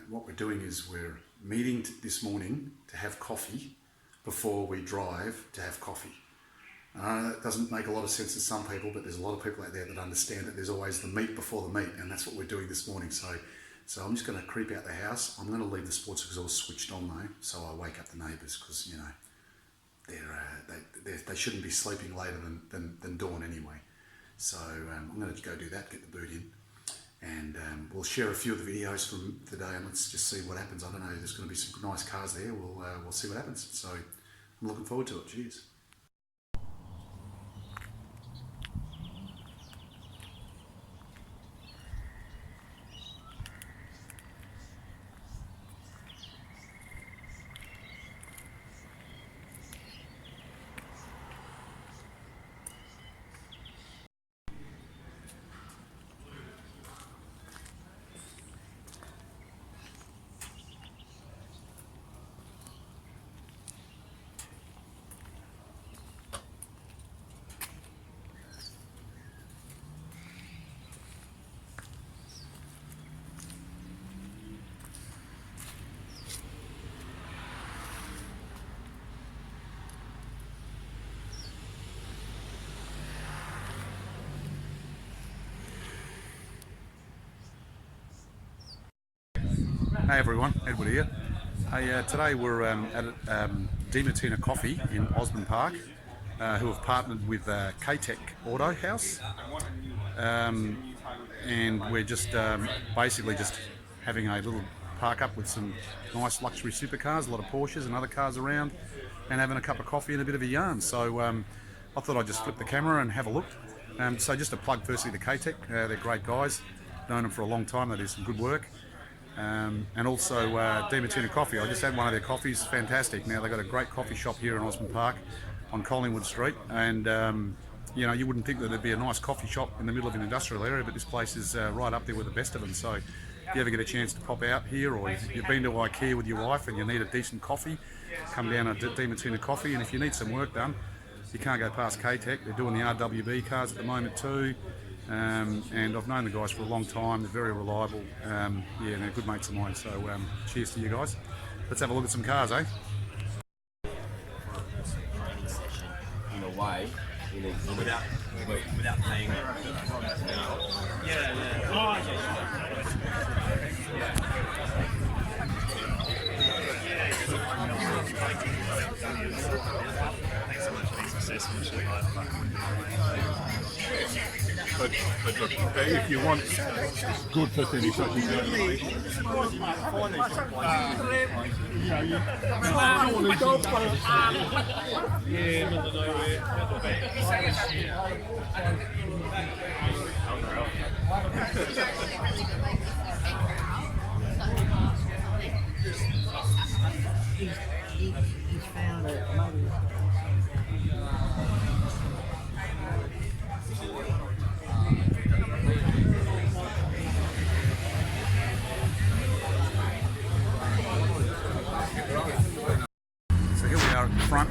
what we're doing is we're meeting this morning to have coffee before we drive to have coffee. I know that doesn't make a lot of sense to some people, but there's a lot of people out there that understand that there's always the meet before the meet, and that's what we're doing this morning. So I'm just going to creep out the house. I'm going to leave the sports exhaust switched on though, so I wake up the neighbours, because you know they shouldn't be sleeping later than dawn anyway. So I'm going to go do that, get the boot in, and we'll share a few of the videos from today, and let's just see what happens. I don't know, there's going to be some nice cars there. We'll see what happens. So I'm looking forward to it. Cheers. Hey everyone, Edward here. Hey, today we're at Diamantina Coffee in Osborne Park, who have partnered with K-Tech Auto House, and we're just basically just having a little park up with some nice luxury supercars, a lot of Porsches and other cars around, and having a cup of coffee and a bit of a yarn. So I thought I'd just flip the camera and have a look. So just to plug firstly to K-Tech, they're great guys, known them for a long time, they do some good work. And also Diamantina Coffee. I just had one of their coffees, fantastic. Now they've got a great coffee shop here in Osborne Park on Collingwood Street, and you know, you wouldn't think that there'd be a nice coffee shop in the middle of an industrial area, but this place is right up there with the best of them. So if you ever get a chance to pop out here, or you've been to IKEA with your wife and you need a decent coffee, come down to Diamantina Coffee. And if you need some work done, you can't go past K-Tech. They're doing the RWB cars at the moment too. And I've known the guys for a long time. They're very reliable. Yeah, they're good mates of mine. So cheers to you guys. Let's have a look at some cars, eh? Training session in a way, without paying. But look, if you want good facility such as He's found it. So here we are at the front,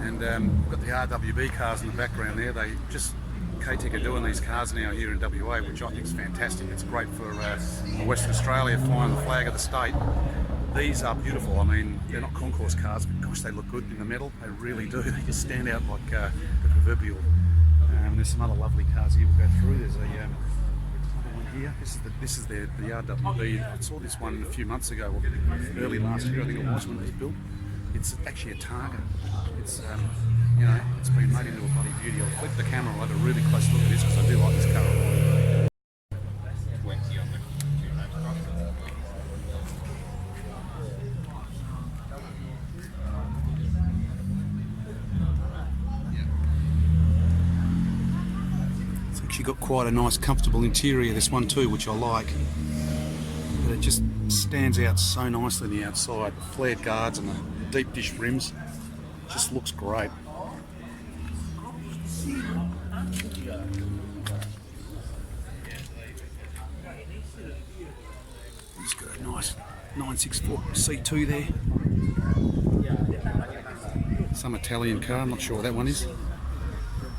and we've got the RWB cars in the background there. K-Tech are doing these cars now here in WA, which I think is fantastic. It's great for Western Australia, flying the flag of the state. These are beautiful. I mean, they're not concourse cars, but gosh, they look good in the metal. They really do. They just stand out like the proverbial. There's some other lovely cars here we'll go through. There's a one here. This is the RWB. I saw this one a few months ago, early last year I think it was, when it was built. It's actually a Targa. It's you know, it's been made into a bloody beauty. I'll flip the camera. I'll have a really close look at this because I do like this car. It's actually got quite a nice, comfortable interior, this one too, which I like. But it just stands out so nicely on the outside. The flared guards and the deep dish rims. Just looks great. It's got a nice 964 C2 there. Some Italian car, I'm not sure what that one is.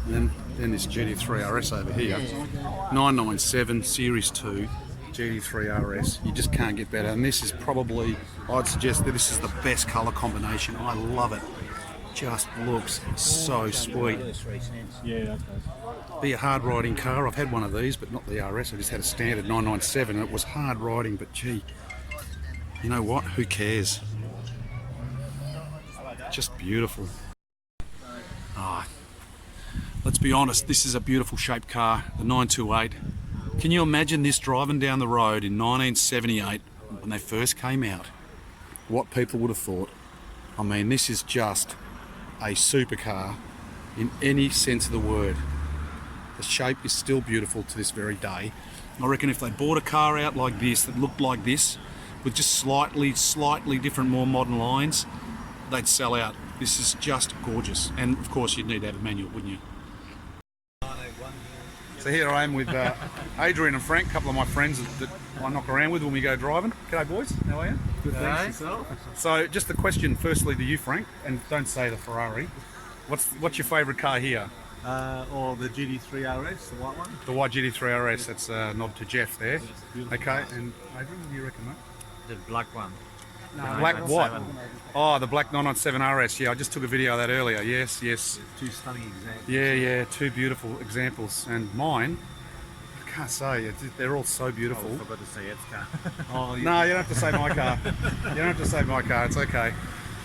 And then this GT3 RS over here. 997 Series 2, GT3 RS. You just can't get better. And this is probably, I'd suggest that this is the best colour combination. I love it. Just looks so sweet. Yeah, Be a hard riding car. I've had one of these, but not the RS. I just had a standard 997 and it was hard riding, but gee, you know what? Who cares? Just beautiful. Ah, let's be honest, this is a beautiful shaped car, the 928. Can you imagine this driving down the road in 1978 when they first came out? What people would have thought. I mean, this is just a supercar in any sense of the word. The shape is still beautiful to this very day. I reckon if they bought a car out like this, that looked like this, with just slightly different, more modern lines, they'd sell out. This is just gorgeous. And of course you'd need to have a manual, wouldn't you? So here I am with Adrian and Frank, a couple of my friends that I knock around with when we go driving. G'day boys, how are you? good. Thanks yourself. So just the question firstly to you, Frank, and don't say the Ferrari. What's your favourite car here? Or the GT3 RS, the white one. The white GT3 RS, that's a nod to Jeff there. Okay, and Adrian, what do you reckon, mate? The black one. Black what? Oh, the black 997 RS. Yeah, I just took a video of that earlier. Yes. Two stunning examples. Yeah, two beautiful examples. And mine, I can't say. They're all so beautiful. I forgot to say it's car. Oh, no, you don't have to say my car. You don't have to say my car. It's okay.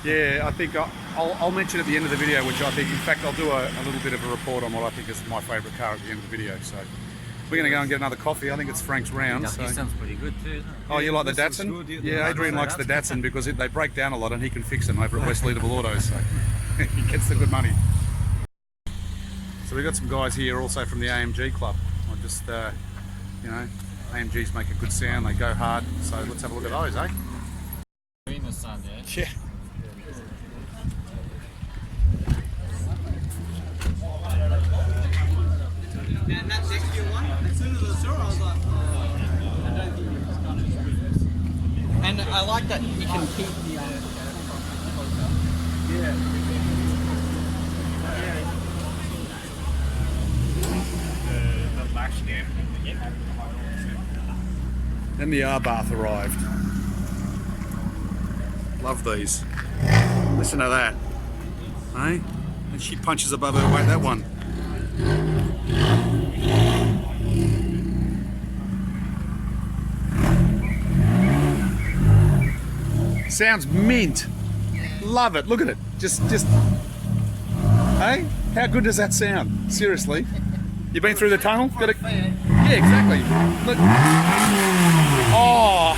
Yeah, I think I'll mention at the end of the video, which I think, in fact, I'll do a little bit of a report on what I think is my favourite car at the end of the video. So we're going to go and get another coffee. I think it's Frank's round. Yeah, So. this sounds pretty good too. Oh, you like the This looks Datsun? good, Yeah, Adrian likes the Datsun because they break down a lot and he can fix them over at West Leadable Autos, so he gets the good money. So we've got some guys here also from the AMG club. I just, you know, AMGs make a good sound, they go hard, so let's have a look at those, eh? In the sun, yeah. Yeah. And that next year one, as soon as I saw it, I was like, oh, I don't think it's kind of reverse. And I like that you can keep the Then the R-Bath arrived. Love these. Listen to that. Eh? And she punches above her weight, that one. Sounds mint. Love it. Look at it. Just. Hey, how good does that sound? Seriously. You been through the tunnel? Got it? Yeah, exactly. Look. Oh.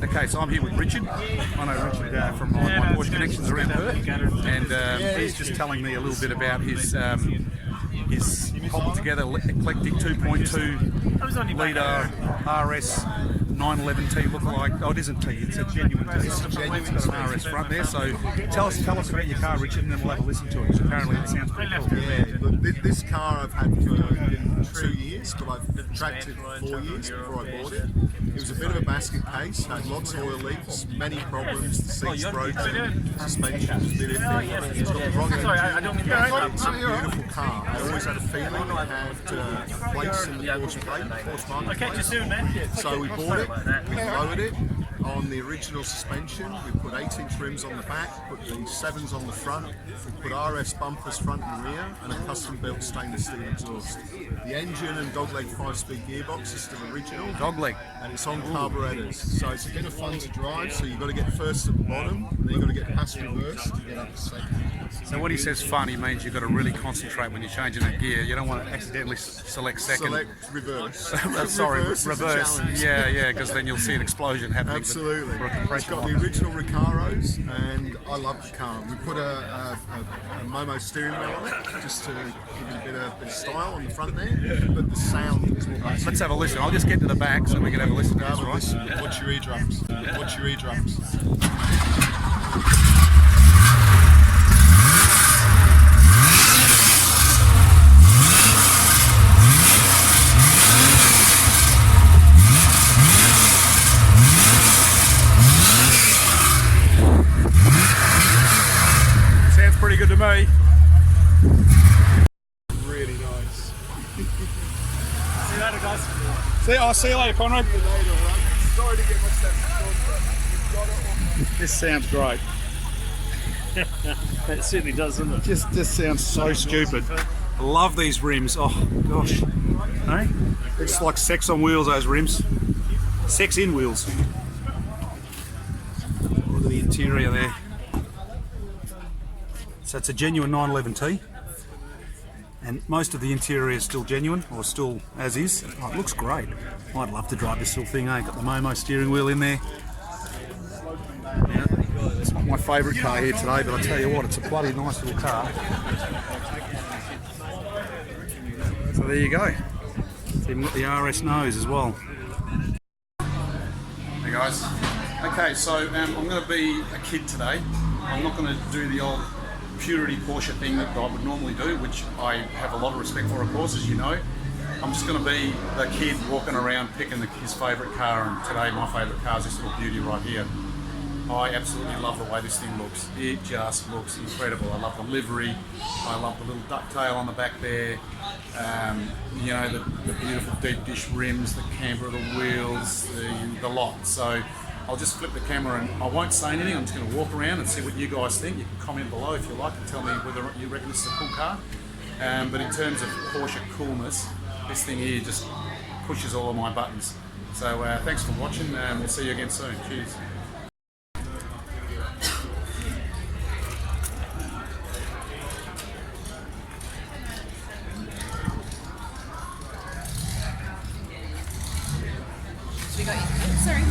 Okay, so I'm here with Richard. I know Richard from my Porsche connections around Perth, and he's just telling me a little bit about his cobbled together eclectic 2.2 litre RS 911T lookalike. Oh, it isn't T, it's a genuine T. It's got an RS front there. So tell us about your car, Richard, and then we'll have a listen to it, because apparently it sounds pretty cool. Yeah, look, this car I've had for 2 years, but I've tracked it 4 years before I bought it. It was a bit of a basket case, had lots of oil leaks, many problems, the seats broken, suspension was a bit iffy. It's got the wrong engine. It's a beautiful car. I always had a feeling it had place in the Porsche plate, Porsche market. Catch you soon, man. So we bought it, we lowered it on the original suspension, we put 8-inch rims on the back, put the 7s on the front, we put RS bumpers front and rear, and a custom built stainless steel exhaust. The engine and dogleg 5-speed gearbox is still original. Dogleg. And it's on carburetors, so it's a bit of fun to drive, so you've got to get first at the bottom, and then you've got to get past reverse to get up to second. So when he says fun, he means you've got to really concentrate when you're changing that gear. You don't want to accidentally select second. Select reverse. Sorry, reverse. reverse. Yeah, because then you'll see an explosion happening. Absolutely. For a It's compression got lock. the original Recaros, and I love the car. We put a Momo steering wheel on it, just to give it a bit of style on the front there, but the sound is what makes it. Let's have a listen. I'll just get to the back so we can have a listen to this, Have a right? listen. Watch your eardrums. Watch your eardrums. pretty good to me. Really nice. See you later, guys. See you later, Conrad. Sorry to get my steps short, but you've got it all. This sounds great. It certainly does, doesn't it? Just sounds so stupid. I love these rims. Oh gosh, hey, it's like sex on wheels. Those rims, sex in wheels. Look at the interior there. So it's a genuine 911T, and most of the interior is still genuine, or still as is. Oh, it looks great. I'd love to drive this little thing. Eh? Got the Momo steering wheel in there. Yeah, it's not my favourite car here today, but I tell you what, it's a bloody nice little car. So there you go. It's even got the RS nose as well. Hey guys. Okay, so I'm going to be a kid today. I'm not going to do the old purity Porsche thing that I would normally do, which I have a lot of respect for, of course, as you know. I'm just going to be the kid walking around picking his favourite car, and today my favourite car is this little beauty right here. I absolutely love the way this thing looks. It just looks incredible. I love the livery. I love the little ducktail on the back there. You know, the beautiful deep dish rims, the camber of the wheels, the lot. So I'll just flip the camera and I won't say anything. I'm just going to walk around and see what you guys think. You can comment below if you like and tell me whether you reckon this is a cool car. But in terms of Porsche coolness, this thing here just pushes all of my buttons. So thanks for watching. We'll see you again soon. Cheers. We got you. Sorry.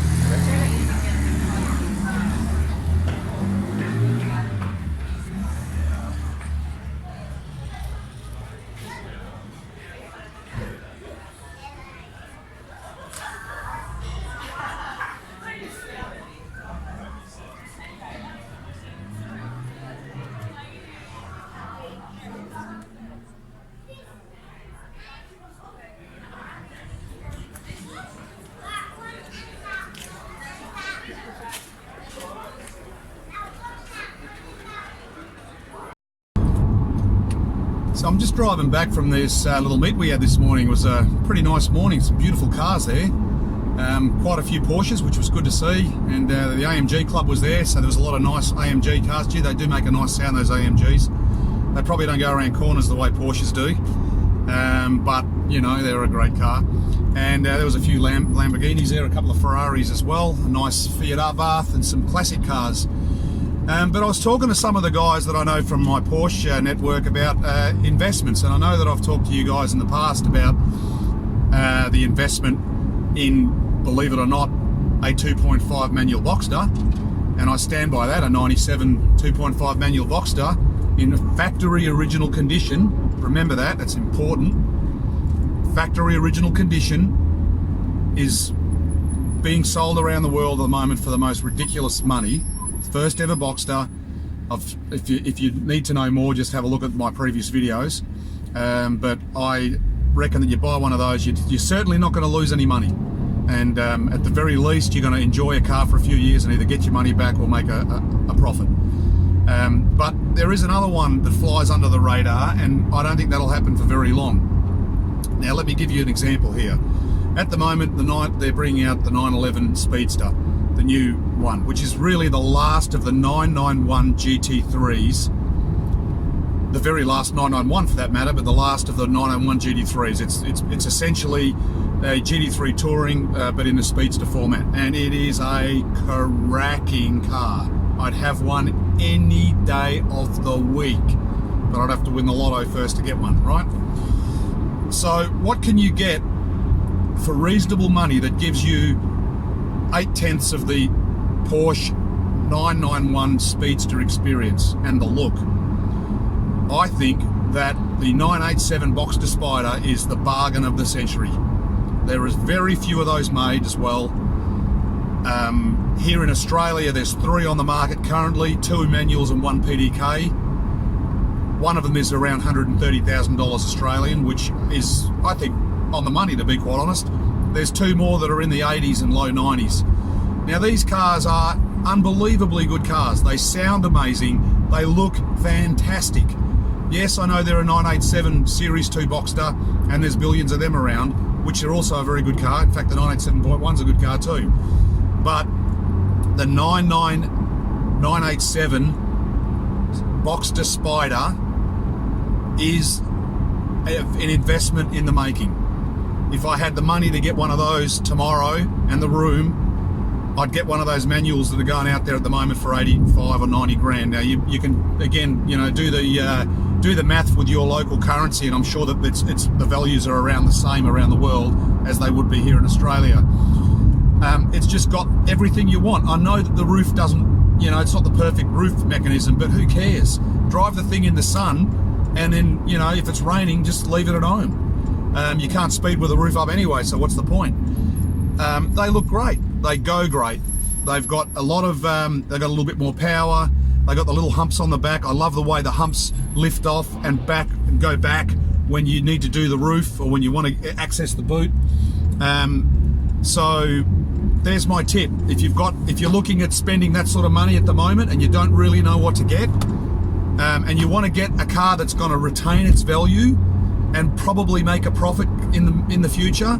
So I'm just driving back from this little meet we had this morning. It was a pretty nice morning, some beautiful cars there. Quite a few Porsches, which was good to see, and the AMG club was there, so there was a lot of nice AMG cars. Gee, they do make a nice sound, those AMGs. They probably don't go around corners the way Porsches do, but you know, they're a great car. And there was a few Lamborghinis there, a couple of Ferraris as well, a nice Fiat Abarth and some classic cars. But I was talking to some of the guys that I know from my Porsche network about investments, and I know that I've talked to you guys in the past about the investment in, believe it or not, a 2.5 manual Boxster, and I stand by that, a 97 2.5 manual Boxster in factory original condition. Remember that, that's important. Factory original condition is being sold around the world at the moment for the most ridiculous money. First ever Boxster. If you need to know more, just have a look at my previous videos. But I reckon that you buy one of those, you're certainly not going to lose any money. And at the very least, you're going to enjoy a car for a few years and either get your money back or make a profit. But there is another one that flies under the radar, and I don't think that'll happen for very long. Now, let me give you an example here. At the moment, they're bringing out the 911 Speedster, the new one, which is really the last of the 991 GT3s, the very last 991 for that matter, but the last of the 991 GT3s. It's essentially a GT3 touring, but in a speedster format, and it is a cracking car. I'd have one any day of the week, but I'd have to win the lotto first to get one, right? So what can you get for reasonable money that gives you 8/10 of the Porsche 991 Speedster experience and the look? I think that the 987 Boxster Spider is the bargain of the century. There is very few of those made as well. Here in Australia, there's 3 on the market currently, 2 manuals and 1 PDK. One of them is around $130,000 Australian, which is, I think, on the money, to be quite honest. There's 2 more that are in the 80s and low 90s. Now, these cars are unbelievably good cars. They sound amazing. They look fantastic. Yes, I know there are 987 Series 2 Boxster, and there's billions of them around, which are also a very good car. In fact, the 987.1's a good car too. But the 987 Boxster Spider is an investment in the making. If I had the money to get one of those tomorrow and the room, I'd get one of those manuals that are going out there at the moment for 85 or 90 grand. Now you can again, you know, do the math with your local currency, and I'm sure that the values are around the same around the world as they would be here in Australia. It's just got everything you want. I know that the roof doesn't, you know, it's not the perfect roof mechanism, but who cares? Drive the thing in the sun, and then, you know, if it's raining, just leave it at home. You can't speed with the roof up anyway, so what's the point? They look great. They go great. They've got a lot of, they've got a little bit more power. They got the little humps on the back. I love the way the humps lift off and back and go back when you need to do the roof or when you want to access the boot. So there's my tip. If you're looking at spending that sort of money at the moment and you don't really know what to get, and you want to get a car that's going to retain its value and probably make a profit in the future,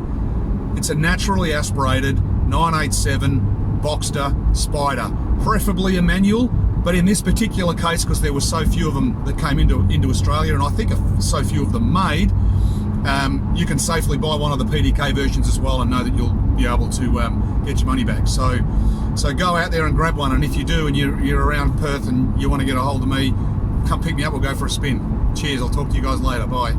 it's a naturally aspirated 987 Boxster Spider, preferably a manual. But in this particular case, because there were so few of them that came into Australia, and I think so few of them made, you can safely buy one of the PDK versions as well and know that you'll be able to get your money back. So go out there and grab one, and if you do and you're around Perth and you want to get a hold of me, come pick me up, we'll go for a spin. Cheers, I'll talk to you guys later, bye.